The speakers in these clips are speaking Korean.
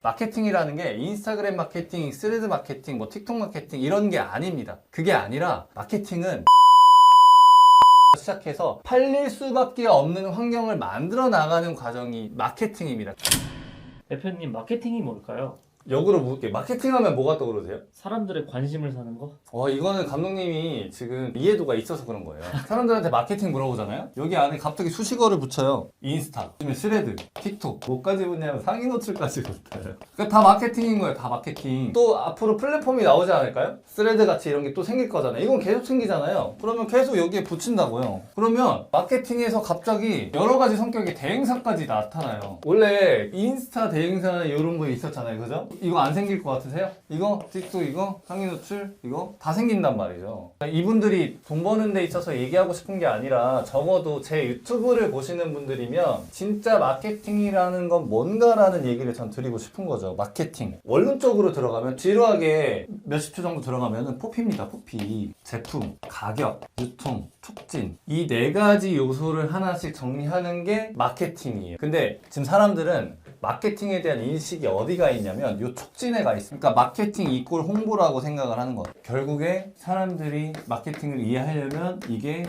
마케팅이라는 게 인스타그램 마케팅, 스레드 마케팅, 뭐 틱톡 마케팅 이런 게 아닙니다. 그게 아니라 마케팅은 시작해서 팔릴 수밖에 없는 환경을 만들어 나가는 과정이 마케팅입니다. 대표님, 마케팅이 뭘까요? 역으로 묻게 마케팅하면 뭐가 떠오르세요? 사람들의 관심을 사는 거? 이거는 감독님이 지금 이해도가 있어서 그런 거예요. 사람들한테 마케팅 물어보잖아요? 여기 안에 갑자기 수식어를 붙여요. 인스타, 요즘에 스레드, 틱톡, 뭐까지 붙냐면 상위 노출까지 붙어요. 그러니까 다 마케팅인 거예요. 다 마케팅. 또 앞으로 플랫폼이 나오지 않을까요? 스레드 같이 이런 게 또 생길 거잖아요. 이건 계속 생기잖아요. 그러면 계속 여기에 붙인다고요. 그러면 마케팅에서 갑자기 여러 가지 성격의 대행사까지 나타나요. 원래 인스타 대행사 이런 거 있었잖아요. 그죠? 이거 안 생길 것 같으세요? 이거, 틱톡 이거, 상위 노출 이거 다 생긴단 말이죠. 이분들이 돈 버는 데 있어서 얘기하고 싶은 게 아니라 적어도 제 유튜브를 보시는 분들이면 진짜 마케팅이라는 건 뭔가라는 얘기를 전 드리고 싶은 거죠. 마케팅. 원론적으로 들어가면 지루하게 몇십 초 정도 들어가면 포피입니다. 포피. 제품, 가격, 유통, 촉진. 이 네 가지 요소를 하나씩 정리하는 게 마케팅이에요. 근데 지금 사람들은 마케팅에 대한 인식이 어디가 있냐면 요 촉진에 가 있습니다. 그러니까 마케팅 이꼴 홍보라고 생각을 하는 거예요. 결국에 사람들이 마케팅을 이해하려면 이게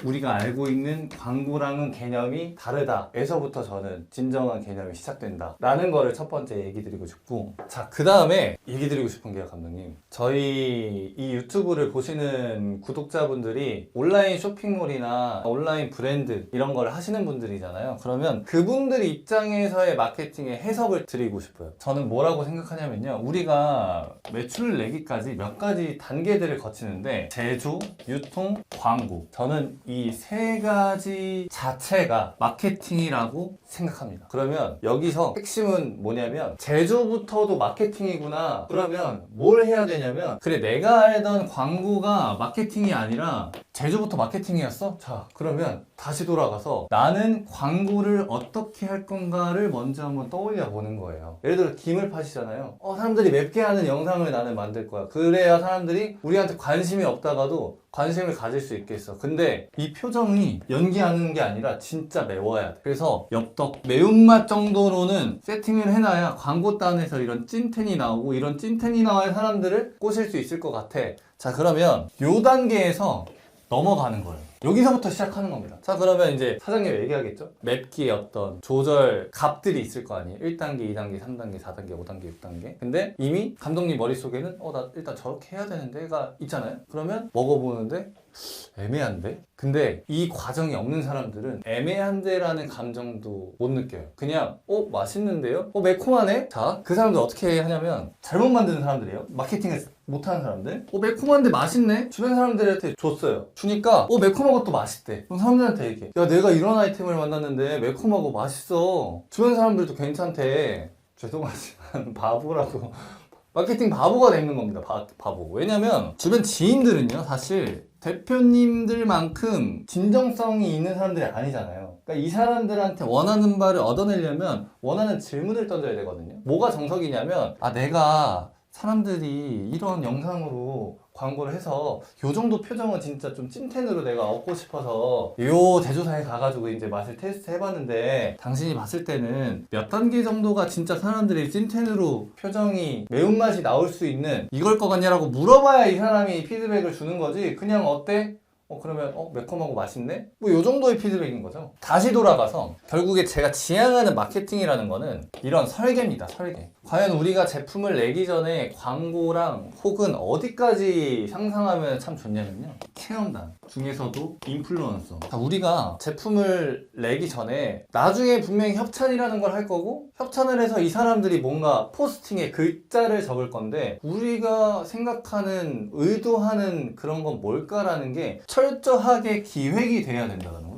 우리가 알고 있는 광고랑은 개념이 다르다. 에서부터 저는 진정한 개념이 시작된다. 라는 거를 첫 번째 얘기 드리고 싶고, 자, 그 다음에 얘기 드리고 싶은 게요, 감독님. 저희 이 유튜브를 보시는 구독자분들이 온라인 쇼핑몰이나 온라인 브랜드 이런 걸 하시는 분들이잖아요. 그러면 그분들 입장에서의 마케팅의 해석을 드리고 싶어요. 저는 뭐라고 생각하냐면요. 우리가 매출을 내기까지 몇 가지 단계들을 거치는데 제조, 유통, 광고. 저는 이 세 가지 자체가 마케팅이라고 생각합니다. 그러면 여기서 핵심은 뭐냐면 제조부터도 마케팅이구나. 그러면 뭘 해야 되냐면 그래 내가 알던 광고가 마케팅이 아니라 제조부터 마케팅이었어? 자 그러면 다시 돌아가서 나는 광고를 어떻게 할 건가를 먼저 한번 떠올려 보는 거예요. 예를 들어 김을 파시잖아요. 사람들이 맵게 하는 영상을 나는 만들 거야. 그래야 사람들이 우리한테 관심이 없다가도 관심을 가질 수 있겠어. 근데 이 표정이 연기하는 게 아니라 진짜 매워야 돼. 그래서 엽떡 매운맛 정도로는 세팅을 해놔야 광고단에서 이런 찐텐이 나오고 이런 찐텐이 나와야 사람들을 꼬실 수 있을 것 같아. 자 그러면 요 단계에서 넘어가는 거예요. 여기서부터 시작하는 겁니다. 자 그러면 이제 사장님 얘기하겠죠? 맵기의 어떤 조절 값들이 있을 거 아니에요. 1단계, 2단계, 3단계, 4단계, 5단계, 6단계. 근데 이미 감독님 머릿속에는 나 일단 저렇게 해야 되는데가 있잖아요. 그러면 먹어보는데 애매한데? 근데 이 과정이 없는 사람들은 애매한데라는 감정도 못 느껴요. 그냥 맛있는데요? 매콤하네? 자, 그 사람들 어떻게 하냐면 잘못 만드는 사람들이에요. 마케팅을 못하는 사람들. 매콤한데 맛있네? 주변 사람들한테 줬어요. 주니까 매콤한 것도 맛있대. 그럼 사람들한테 얘기해. 야 내가 이런 아이템을 만났는데 매콤하고 맛있어. 주변 사람들도 괜찮대. 죄송하지만 바보라고. 마케팅 바보가 되는 겁니다. 바보. 왜냐면 주변 지인들은요 사실 대표님들만큼 진정성이 있는 사람들이 아니잖아요. 그러니까 이 사람들한테 원하는 바를 얻어내려면 원하는 질문을 던져야 되거든요. 뭐가 정석이냐면 내가 사람들이 이런 영상으로 광고를 해서 요 정도 표정은 진짜 좀 찐텐으로 내가 얻고 싶어서 요 제조사에 가가지고 이제 맛을 테스트 해봤는데 당신이 봤을 때는 몇 단계 정도가 진짜 사람들이 찐텐으로 표정이 매운맛이 나올 수 있는 이걸 것 같냐라고 물어봐야 이 사람이 피드백을 주는 거지. 그냥 어때? 그러면 매콤하고 맛있네? 요 정도의 피드백인 거죠. 다시 돌아가서 결국에 제가 지향하는 마케팅이라는 거는 이런 설계입니다. 설계. 과연 우리가 제품을 내기 전에 광고랑 혹은 어디까지 상상하면 참 좋냐면요. 체험단 중에서도 인플루언서. 우리가 제품을 내기 전에 나중에 분명히 협찬이라는 걸 할 거고 협찬을 해서 이 사람들이 뭔가 포스팅에 글자를 적을 건데 우리가 생각하는 의도하는 그런 건 뭘까라는 게 철저하게 기획이 돼야 된다는 거예요.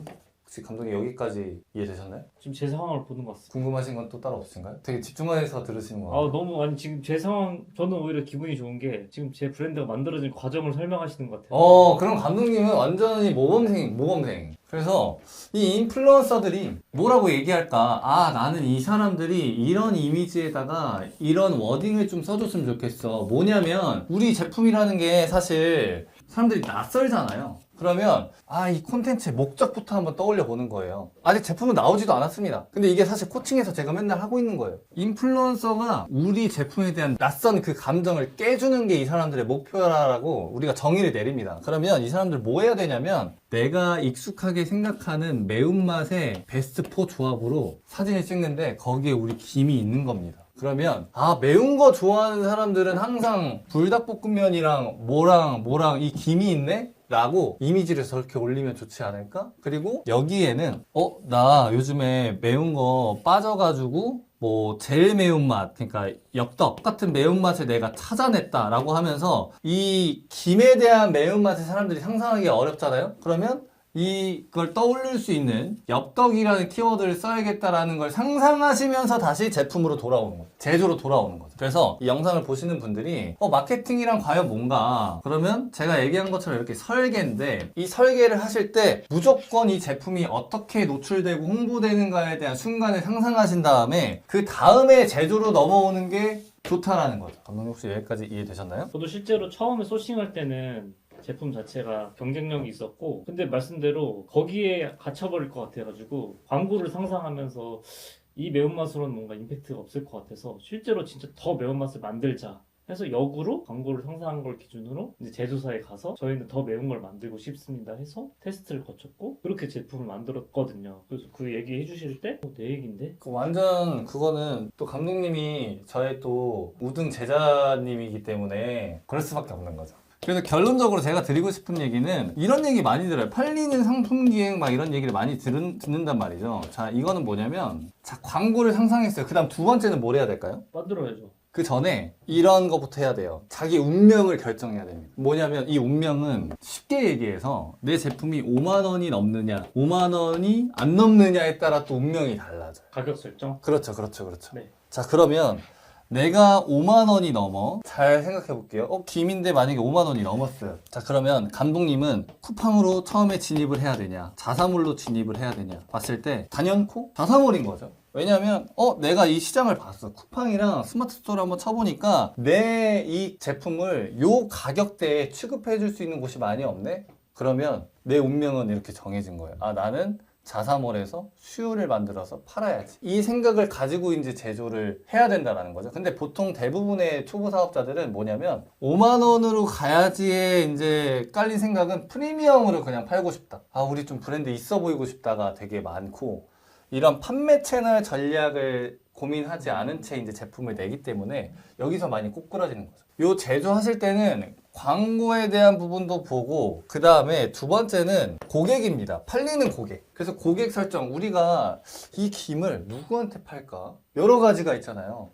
혹시 감독님 여기까지 이해되셨나요? 지금 제 상황을 보는 것 같습니다. 궁금하신 건 또 따로 없으신가요? 되게 집중해서 들으시는 거 같아요. 너무 지금 제 상황 저는 오히려 기분이 좋은 게 지금 제 브랜드가 만들어진 과정을 설명하시는 것 같아요. 그럼 감독님은 완전히 모범생. 그래서 이 인플루언서들이 뭐라고 얘기할까? 나는 이 사람들이 이런 이미지에다가 이런 워딩을 좀 써줬으면 좋겠어. 뭐냐면 우리 제품이라는 게 사실 사람들이 낯설잖아요. 그러면 이 콘텐츠의 목적부터 한번 떠올려 보는 거예요. 아직 제품은 나오지도 않았습니다. 근데 이게 사실 코칭에서 제가 맨날 하고 있는 거예요. 인플루언서가 우리 제품에 대한 낯선 그 감정을 깨주는 게 이 사람들의 목표라고 우리가 정의를 내립니다. 그러면 이 사람들 뭐 해야 되냐면 내가 익숙하게 생각하는 매운맛의 베스트 4 조합으로 사진을 찍는데 거기에 우리 김이 있는 겁니다. 그러면 매운 거 좋아하는 사람들은 항상 불닭볶음면이랑 뭐랑 이 김이 있네? 라고 이미지를 저렇게 올리면 좋지 않을까? 그리고 여기에는 나 요즘에 매운 거 빠져가지고 뭐 제일 매운맛, 그러니까 엽떡 같은 매운맛을 내가 찾아냈다 라고 하면서 이 김에 대한 매운맛을 사람들이 상상하기 어렵잖아요? 그러면 이걸 떠올릴 수 있는 엽떡이라는 키워드를 써야겠다라는 걸 상상하시면서 다시 제품으로 돌아오는 거죠. 제조로 돌아오는 거죠. 그래서 이 영상을 보시는 분들이 마케팅이란 과연 뭔가? 그러면 제가 얘기한 것처럼 이렇게 설계인데 이 설계를 하실 때 무조건 이 제품이 어떻게 노출되고 홍보되는가에 대한 순간을 상상하신 다음에 그 다음에 제조로 넘어오는 게 좋다라는 거죠. 감독님 혹시 여기까지 이해되셨나요? 저도 실제로 처음에 소싱할 때는 제품 자체가 경쟁력이 있었고 근데 말씀대로 거기에 갇혀버릴 것 같아가지고 광고를 상상하면서 이 매운맛으로는 뭔가 임팩트가 없을 것 같아서 실제로 진짜 더 매운맛을 만들자 해서 역으로 광고를 상상한 걸 기준으로 이제 제조사에 가서 저희는 더 매운 걸 만들고 싶습니다 해서 테스트를 거쳤고 그렇게 제품을 만들었거든요. 그래서 그 얘기 해주실 때 내 얘기인데? 완전 그거는 또 감독님이 저의 또 우등 제자님이기 때문에 그럴 수밖에 없는 거죠. 그래서 결론적으로 제가 드리고 싶은 얘기는 이런 얘기 많이 들어요. 팔리는 상품 기획 막 이런 얘기를 많이 듣는단 말이죠. 자, 이거는 뭐냐면 광고를 상상했어요. 그 다음 두 번째는 뭘 해야 될까요? 만들어야죠. 그 전에 이런 것부터 해야 돼요. 자기 운명을 결정해야 됩니다. 뭐냐면 이 운명은 쉽게 얘기해서 내 제품이 5만 원이 넘느냐 5만 원이 안 넘느냐에 따라 또 운명이 달라져요. 가격 설정? 그렇죠. 네. 자, 그러면 내가 5만 원이 넘어. 잘 생각해 볼게요. 김인데 만약에 5만 원이 넘었어요. 자, 그러면 감독님은 쿠팡으로 처음에 진입을 해야 되냐, 자사몰로 진입을 해야 되냐 봤을 때 단연코 자사몰인 거죠. 왜냐면 내가 이 시장을 봤어. 쿠팡이랑 스마트 스토어를 한번 쳐보니까 내 이 제품을 요 가격대에 취급해 줄 수 있는 곳이 많이 없네? 그러면 내 운명은 이렇게 정해진 거예요. 나는 자사몰에서 수요를 만들어서 팔아야지. 이 생각을 가지고 이제 제조를 해야 된다는 거죠. 근데 보통 대부분의 초보 사업자들은 뭐냐면 5만 원으로 가야지에 이제 깔린 생각은 프리미엄으로 그냥 팔고 싶다. 우리 좀 브랜드 있어 보이고 싶다가 되게 많고 이런 판매 채널 전략을 고민하지 않은 채 이제 제품을 내기 때문에 여기서 많이 꼬꾸라지는 거죠. 요 제조하실 때는 광고에 대한 부분도 보고 그 다음에 두 번째는 고객입니다. 팔리는 고객. 그래서 고객 설정. 우리가 이 김을 누구한테 팔까? 여러 가지가 있잖아요.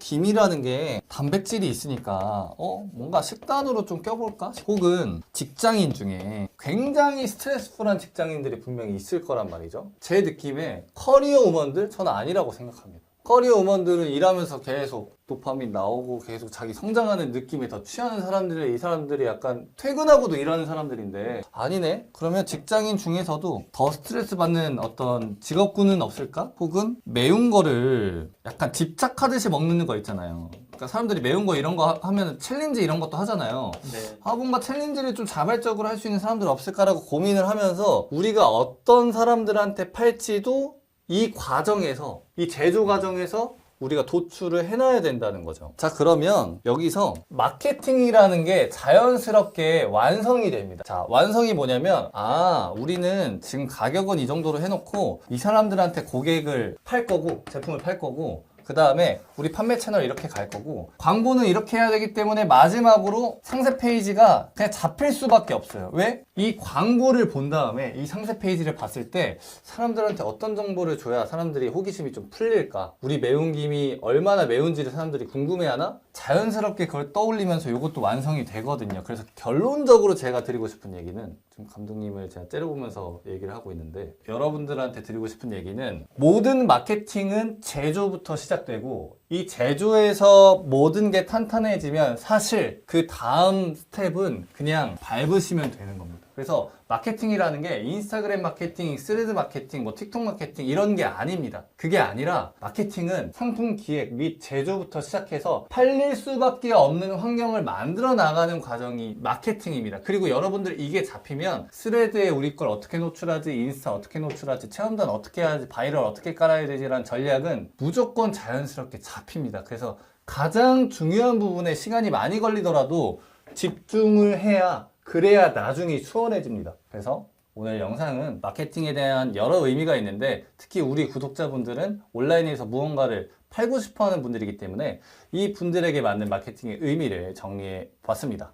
김이라는 게 단백질이 있으니까 뭔가 식단으로 좀 껴볼까? 혹은 직장인 중에 굉장히 스트레스풀한 직장인들이 분명히 있을 거란 말이죠. 제 느낌에 커리어 우먼들 저는 아니라고 생각합니다. 커리어 우먼들은 일하면서 계속 도파민 나오고 계속 자기 성장하는 느낌에 더 취하는 사람들이 이 사람들이 약간 퇴근하고도 일하는 사람들인데 아니네? 그러면 직장인 중에서도 더 스트레스 받는 어떤 직업군은 없을까? 혹은 매운 거를 약간 집착하듯이 먹는 거 있잖아요. 그러니까 사람들이 매운 거 이런 거 하면 챌린지 이런 것도 하잖아요. 네. 뭔가 챌린지를 좀 자발적으로 할 수 있는 사람들 없을까라고 고민을 하면서 우리가 어떤 사람들한테 팔지도 이 과정에서, 이 제조 과정에서 우리가 도출을 해놔야 된다는 거죠. 자, 그러면 여기서 마케팅이라는 게 자연스럽게 완성이 됩니다. 자, 완성이 뭐냐면 우리는 지금 가격은 이 정도로 해놓고 이 사람들한테 고객을 팔 거고 제품을 팔 거고 그 다음에 우리 판매 채널 이렇게 갈 거고 광고는 이렇게 해야 되기 때문에 마지막으로 상세 페이지가 그냥 잡힐 수밖에 없어요. 왜? 이 광고를 본 다음에 이 상세 페이지를 봤을 때 사람들한테 어떤 정보를 줘야 사람들이 호기심이 좀 풀릴까? 우리 매운 김이 얼마나 매운지를 사람들이 궁금해하나? 자연스럽게 그걸 떠올리면서 이것도 완성이 되거든요. 그래서 결론적으로 제가 드리고 싶은 얘기는 지금 감독님을 제가 째려보면서 얘기를 하고 있는데 여러분들한테 드리고 싶은 얘기는 모든 마케팅은 제조부터 시작되고 이 제조에서 모든 게 탄탄해지면 사실 그 다음 스텝은 그냥 밟으시면 되는 겁니다. 그래서 마케팅이라는 게 인스타그램 마케팅, 스레드 마케팅, 뭐 틱톡 마케팅 이런 게 아닙니다. 그게 아니라 마케팅은 상품 기획 및 제조부터 시작해서 팔릴 수밖에 없는 환경을 만들어 나가는 과정이 마케팅입니다. 그리고 여러분들 이게 잡히면 스레드에 우리 걸 어떻게 노출하지, 인스타 어떻게 노출하지, 체험단 어떻게 해야지, 바이럴 어떻게 깔아야 되지라는 전략은 무조건 자연스럽게 잡힙니다. 그래서 가장 중요한 부분에 시간이 많이 걸리더라도 집중을 해야, 그래야 나중에 수월해집니다. 그래서 오늘 영상은 마케팅에 대한 여러 의미가 있는데 특히 우리 구독자분들은 온라인에서 무언가를 팔고 싶어 하는 분들이기 때문에 이 분들에게 맞는 마케팅의 의미를 정리해 봤습니다.